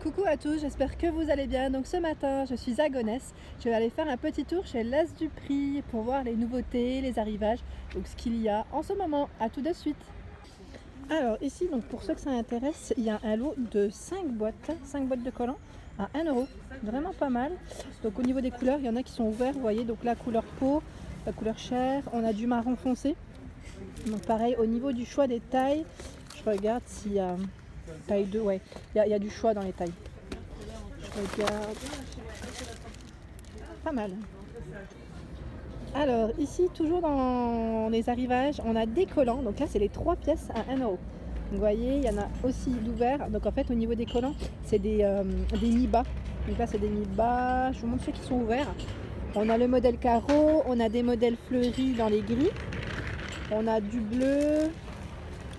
Coucou à tous, j'espère que vous allez bien. Donc ce matin, je suis à Gonesse. Je vais aller faire un petit tour chez l'As du Prix pour voir les nouveautés, les arrivages, donc ce qu'il y a en ce moment. À tout de suite. Alors ici, donc pour ceux que ça intéresse, il y a un lot de 5 boîtes de collants à 1 euro. Vraiment pas mal. Donc au niveau des couleurs, il y en a qui sont ouverts, vous voyez, donc la couleur peau, la couleur chair, on a du marron foncé. Donc pareil, au niveau du choix des tailles, je regarde s'il y a taille 2, ouais, il y a du choix dans les tailles. Je regarde, pas mal. Alors ici, toujours dans les arrivages, on a des collants. Donc là, c'est les 3 pièces à 1 euro. Vous voyez, il y en a aussi d'ouverts. Donc en fait, au niveau des collants, c'est des mi-bas. Donc là, c'est des mi-bas. Je vous montre ceux qui sont ouverts. On a le modèle carreau, on a des modèles fleuris dans les gris. On a du bleu.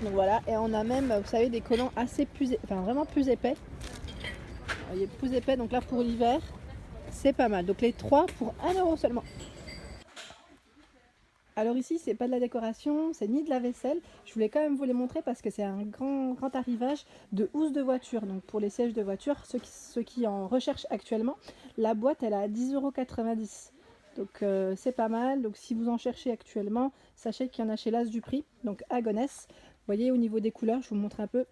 Donc voilà, et on a même, vous savez, des collants assez plus, enfin vraiment plus épais. Il est plus épais, donc là pour l'hiver, c'est pas mal. Donc les 3 pour 1 euro seulement. Alors ici, c'est pas de la décoration, c'est ni de la vaisselle. Je voulais quand même vous les montrer parce que c'est un grand arrivage de housses de voiture. Donc pour les sièges de voiture, ceux qui en recherchent actuellement, la boîte elle est à 10,90 €. Donc c'est pas mal. Donc si vous en cherchez actuellement, sachez qu'il y en a chez l'As du Prix, donc à Gonesse. Vous voyez au niveau des couleurs, je vous montre un peu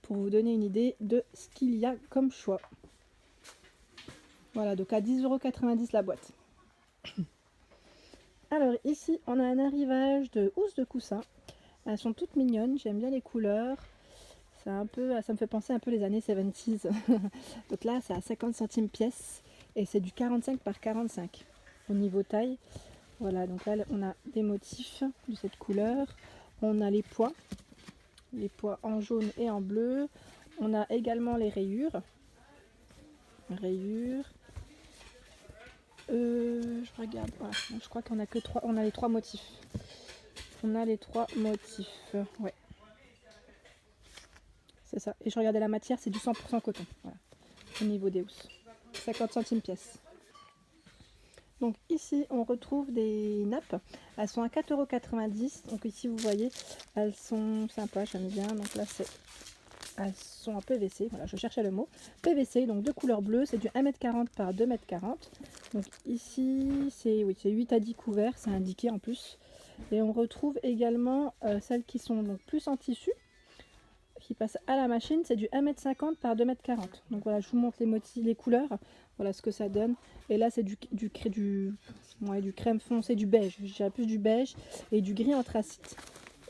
pour vous donner une idée de ce qu'il y a comme choix. Voilà, donc à 10,90 € la boîte. Alors ici, on a un arrivage de housses de coussin. Elles sont toutes mignonnes, j'aime bien les couleurs. Ça me fait penser un peu les années 70s. Donc là, c'est à 50 centimes pièce et c'est du 45 par 45 au niveau taille. Voilà, donc là, on a des motifs de cette couleur. On a les pois en jaune et en bleu. On a également les rayures. Je regarde, voilà. Je crois qu'on a que 3, on a les 3 motifs. Ouais, c'est ça. Et je regardais la matière, c'est du 100% coton. Voilà, au niveau des housses. 50 centimes pièce. Donc ici, on retrouve des nappes. Elles sont à 4,90 €. Donc ici, vous voyez, elles sont sympas, j'aime bien. Donc là, elles sont en PVC, voilà, je cherchais le mot. PVC, donc de couleur bleue, c'est du 1,40 m par 2,40 m. Donc ici, c'est 8 à 10 couverts, c'est indiqué en plus. Et on retrouve également celles qui sont donc plus en tissu, qui passent à la machine, c'est du 1,50 m par 2,40 m. Donc voilà, je vous montre les couleurs, voilà ce que ça donne. Et là, c'est du crème foncé, du beige, je dirais plus du beige, et du gris anthracite.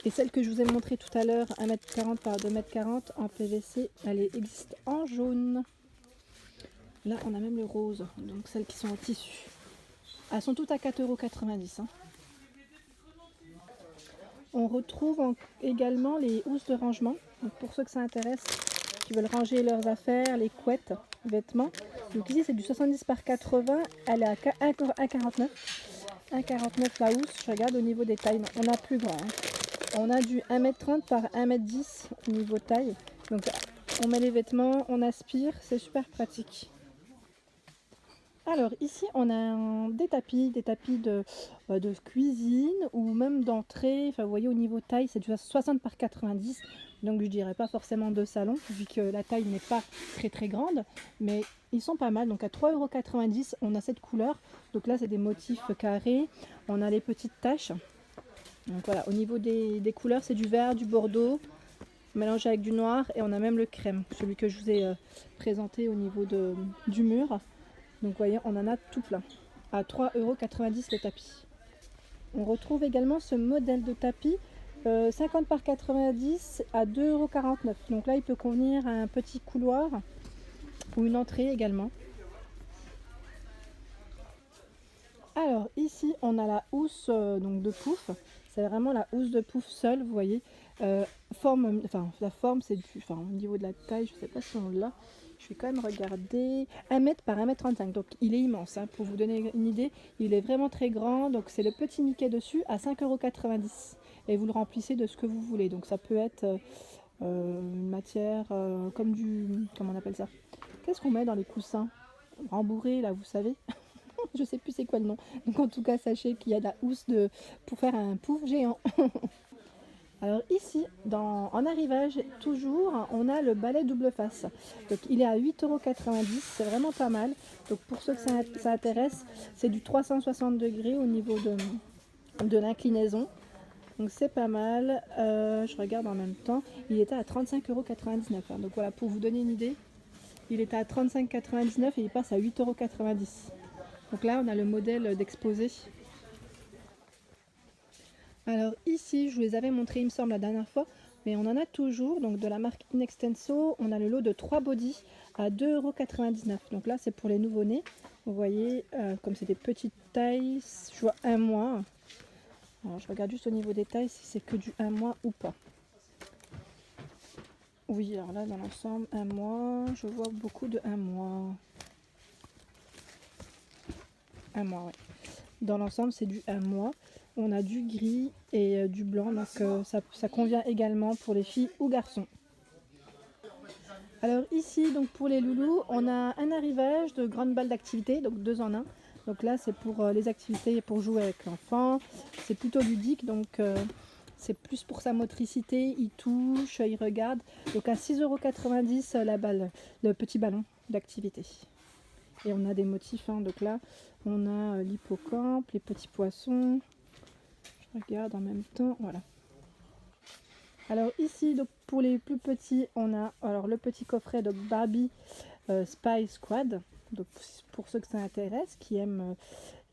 Et celle que je vous ai montré tout à l'heure, 1,40 m par 2,40 m en PVC, elle existe en jaune. Là, on a même le rose, donc celles qui sont en tissu. Elles sont toutes à 4,90 €. On retrouve également les housses de rangement. Donc pour ceux que ça intéresse, qui veulent ranger leurs affaires, les couettes, vêtements. Donc ici, c'est du 70 par 80, elle est à 1,49 €. 1,49 € la housse. Je regarde au niveau des tailles, on a plus grand. On a du 1,30 m par 1,10 m au niveau taille. Donc on met les vêtements, on aspire, c'est super pratique. Alors ici on a des tapis de cuisine ou même d'entrée. Enfin vous voyez au niveau taille c'est du 60 par 90. Donc je dirais pas forcément de salon vu que la taille n'est pas très grande. Mais ils sont pas mal. Donc à 3,90 € on a cette couleur. Donc là c'est des motifs carrés. On a les petites taches. Donc voilà, au niveau des couleurs, c'est du vert, du bordeaux, mélangé avec du noir, et on a même le crème, celui que je vous ai présenté au niveau du mur. Donc vous voyez, on en a tout plein, à 3,90 € le tapis. On retrouve également ce modèle de tapis, 50 par 90 à 2,49 €. Donc là, il peut convenir à un petit couloir ou une entrée également. Alors ici on a la housse donc de pouf, c'est vraiment la housse de pouf seule, vous voyez. La forme c'est au niveau de la taille, je ne sais pas si on l'a, je vais quand même regarder, 1 m par 1,35 m, donc il est immense, hein, pour vous donner une idée, il est vraiment très grand, donc c'est le petit Mickey dessus à 5,90 € et vous le remplissez de ce que vous voulez, donc ça peut être une matière comme comment on appelle ça, qu'est-ce qu'on met dans les coussins rembourrés là, vous savez. Je sais plus c'est quoi le nom. Donc en tout cas, sachez qu'il y a de la housse pour faire un pouf géant. Alors ici, en arrivage, toujours, on a le balai double face. Donc il est à 8,90 €, c'est vraiment pas mal. Donc pour ceux que ça intéresse, c'est du 360 degrés au niveau de l'inclinaison. Donc c'est pas mal. Je regarde en même temps, il était à 35,99 €. Donc voilà, pour vous donner une idée, il était à 35,99 € et il passe à 8,90 €. Donc là, on a le modèle d'exposé. Alors ici, je vous les avais montrés, il me semble, la dernière fois, mais on en a toujours. Donc de la marque Inextenso, on a le lot de 3 bodies à 2,99 €. Donc là, c'est pour les nouveau-nés. Vous voyez, comme c'est des petites tailles, je vois 1 mois. Alors je regarde juste au niveau des tailles si c'est que du 1 mois ou pas. Oui, alors là, dans l'ensemble, 1 mois, je vois beaucoup de 1 mois. 1 mois, ouais. Dans l'ensemble, c'est du 1 mois. On a du gris et du blanc, donc ça convient également pour les filles ou garçons. Alors ici, donc pour les loulous, on a un arrivage de grandes balles d'activité, donc 2 en 1. Donc là, c'est pour les activités pour jouer avec l'enfant. C'est plutôt ludique, donc c'est plus pour sa motricité. Il touche, il regarde. Donc à 6,90 € la balle, le petit ballon d'activité. Et on a des motifs, hein. Donc là, on a l'hippocampe, les petits poissons. Je regarde en même temps, voilà. Alors ici, donc pour les plus petits, on a alors le petit coffret de Barbie Spy Squad. Donc pour ceux que ça intéresse, qui aiment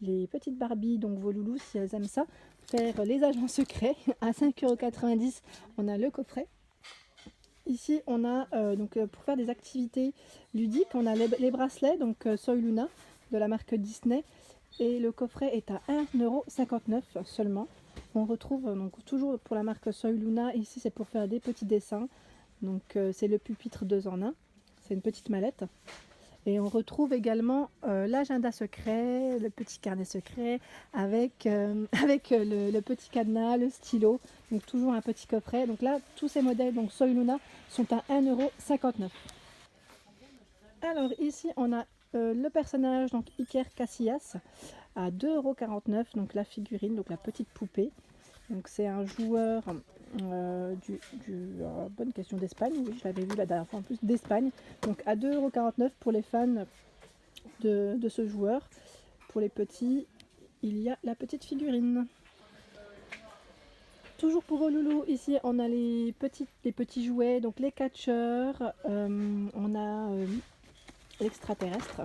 les petites Barbie, donc vos loulous, si elles aiment ça, faire les agents secrets à 5,90 €, on a le coffret. Ici, on a pour faire des activités ludiques, on a les bracelets, donc Soy Luna de la marque Disney. Et le coffret est à 1,59 € seulement. On retrouve donc toujours pour la marque Soy Luna. Ici, c'est pour faire des petits dessins. Donc c'est le pupitre 2 en 1. C'est une petite mallette. Et on retrouve également l'agenda secret, le petit carnet secret avec, le petit cadenas, le stylo. Donc toujours un petit coffret. Donc là, tous ces modèles, donc Soy Luna, sont à 1,59 €. Alors ici, on a le personnage, donc Iker Casillas, à 2,49 €. Donc la figurine, donc la petite poupée. Donc c'est un joueur bonne question d'Espagne, oui, je l'avais vu la dernière fois en plus, d'Espagne. Donc à 2,49 € pour les fans de ce joueur. Pour les petits, il y a la petite figurine. Toujours pour vos loulous, ici on a les petits jouets, donc les catcheurs, on a l'extraterrestre,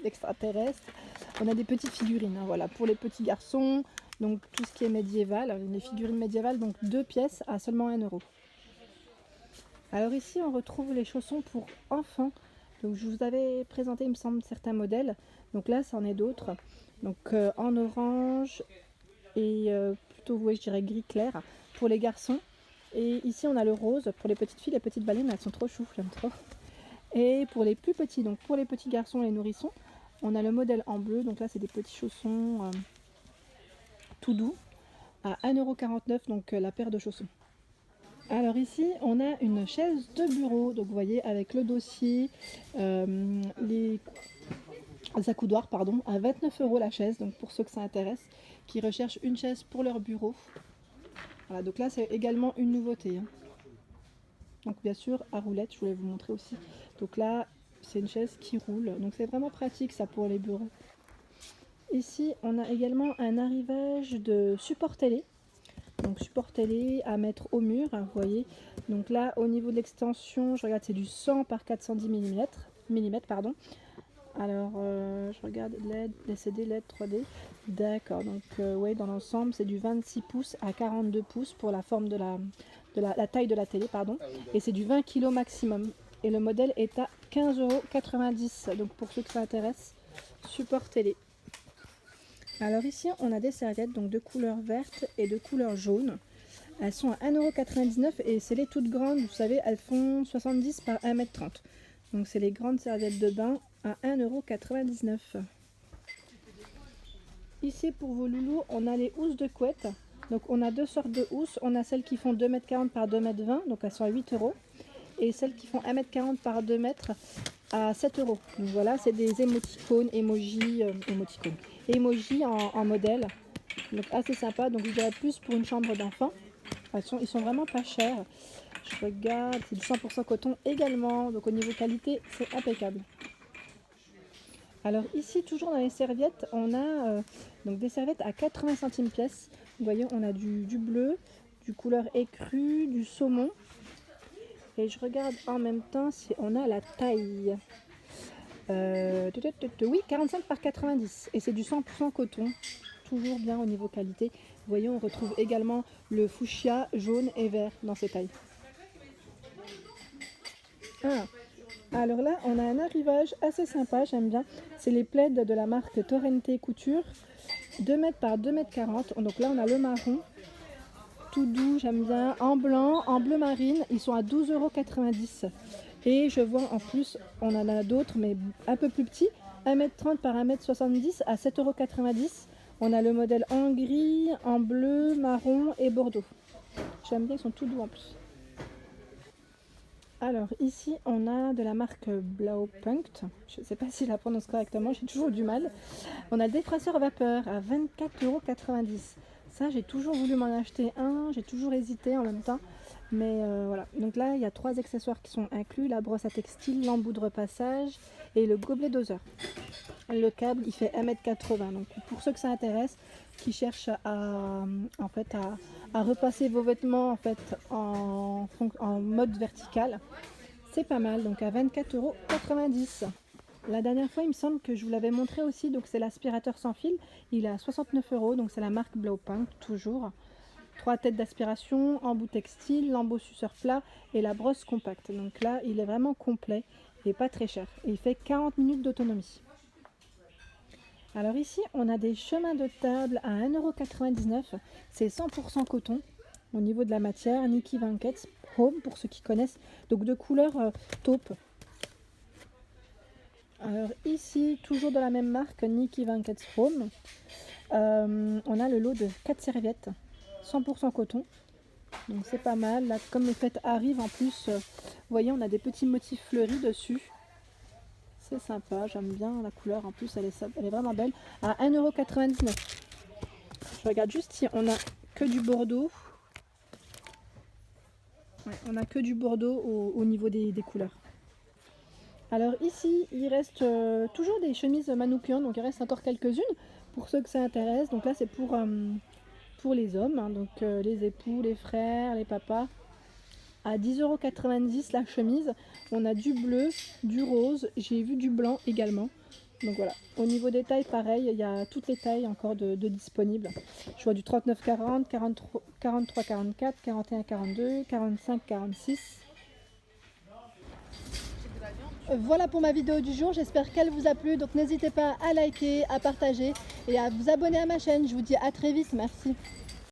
l'extraterrestre. On a des petites figurines, hein, voilà, pour les petits garçons. Donc tout ce qui est médiéval, les figurines médiévales, donc 2 pièces à seulement 1 €. Alors ici on retrouve les chaussons pour enfants. Donc je vous avais présenté, il me semble, certains modèles. Donc là c'en est d'autres. Donc en orange et plutôt, ouais, je dirais gris clair pour les garçons. Et ici on a le rose pour les petites filles, les petites baleines, elles sont trop chou, j'aime trop. Et pour les plus petits, donc pour les petits garçons et les nourrissons, on a le modèle en bleu. Donc là c'est des petits chaussons tout doux à 1,49 €, donc la paire de chaussons. Alors ici on a une chaise de bureau, donc vous voyez avec le dossier, les accoudoirs, pardon, à 29 € la chaise. Donc pour ceux que ça intéresse, qui recherchent une chaise pour leur bureau. Voilà, donc là c'est également une nouveauté, hein. Donc bien sûr à roulette, je voulais vous montrer aussi. Donc là c'est une chaise qui roule, donc c'est vraiment pratique ça pour les bureaux. Ici on a également un arrivage de support télé. Donc support télé à mettre au mur, hein, vous voyez. Donc là au niveau de l'extension, je regarde, c'est du 100 par 410 mm, pardon. Alors je regarde LED, LCD, LED, 3D. D'accord, donc ouais, dans l'ensemble c'est du 26 pouces à 42 pouces pour la forme de la taille de la télé, pardon. Et c'est du 20 kg maximum. Et le modèle est à 15,90 €. Donc pour ceux que ça intéresse, support télé. Alors ici on a des serviettes donc de couleur verte et de couleur jaune. Elles sont à 1,99 € et c'est les toutes grandes, vous savez, elles font 70 par 1,30 m. Donc c'est les grandes serviettes de bain à 1,99 €. Ici pour vos loulous, on a les housses de couette. Donc on a 2 sortes de housses. On a celles qui font 2,40 m par 2,20 m, donc elles sont à 8 €. Et celles qui font 1,40 m par 2 m à 7 €. Donc voilà, c'est des émoticônes, emoji en modèle. Donc assez sympa, donc je dirais plus pour une chambre d'enfant. Ils sont vraiment pas chers. Je regarde, c'est du 100% coton également, donc au niveau qualité, c'est impeccable. Alors ici, toujours dans les serviettes, on a donc des serviettes à 80 centimes pièce. Vous voyez, on a du bleu, du couleur écrue, du saumon. Et je regarde en même temps si on a la taille. Oui, 45 par 90. Et c'est du 100% coton. Toujours bien au niveau qualité. Vous voyez, on retrouve également le fuchsia jaune et vert dans ces tailles. Alors là, on a un arrivage assez sympa, j'aime bien. C'est les plaids de la marque Torrente Couture, 2 mètres par 2 mètres 40. Donc là, on a le marron, tout doux, j'aime bien. En blanc, en bleu marine, ils sont à 12,90 €. Et je vois en plus, on en a d'autres, mais un peu plus petits, 1,30 m par 1,70 m à 7,90 €. On a le modèle en gris, en bleu, marron et bordeaux. J'aime bien, ils sont tout doux en plus. Alors ici on a de la marque Blaupunkt, je ne sais pas si je la prononce correctement, j'ai toujours du mal. On a le défraceur vapeur à 24,90 €. Ça j'ai toujours voulu m'en acheter un, j'ai toujours hésité en même temps. Mais voilà, donc là il y a 3 accessoires qui sont inclus, la brosse à textile, l'embout de repassage et le gobelet doseur. Le câble il fait 1,80 m, donc pour ceux que ça intéresse, qui cherchent à repasser vos vêtements en mode vertical, c'est pas mal, donc à 24,90 €. La dernière fois il me semble que je vous l'avais montré aussi, donc c'est l'aspirateur sans fil, il est à 69 €, donc c'est la marque Blaupunkt toujours. 3 têtes d'aspiration, embout textile, lambeau suceur plat et la brosse compacte. Donc là il est vraiment complet et pas très cher, et il fait 40 minutes d'autonomie. Alors ici, on a des chemins de table à 1,99 €. C'est 100% coton au niveau de la matière. Nicky Vanquette Home, pour ceux qui connaissent. Donc de couleur taupe. Alors ici, toujours de la même marque, Nicky Vanquette Home. On a le lot de 4 serviettes. 100% coton. Donc c'est pas mal. Là, comme les fêtes arrivent, en plus, vous voyez, on a des petits motifs fleuris dessus. C'est sympa, j'aime bien la couleur, en plus elle est vraiment belle, à 1,99 €. Je regarde juste si on a que du bordeaux. Ouais, on a que du bordeaux au niveau des couleurs. Alors ici, il reste toujours des chemises manoukian, donc il reste encore quelques-unes pour ceux que ça intéresse. Donc là c'est pour les hommes, hein, donc les époux, les frères, les papas. À 10,90 € la chemise. On a du bleu, du rose, j'ai vu du blanc également. Donc voilà, au niveau des tailles, pareil, il y a toutes les tailles encore de disponibles. Je vois du 39-40, 43-44, 41-42, 45-46. Voilà pour ma vidéo du jour, j'espère qu'elle vous a plu. Donc n'hésitez pas à liker, à partager et à vous abonner à ma chaîne. Je vous dis à très vite, merci.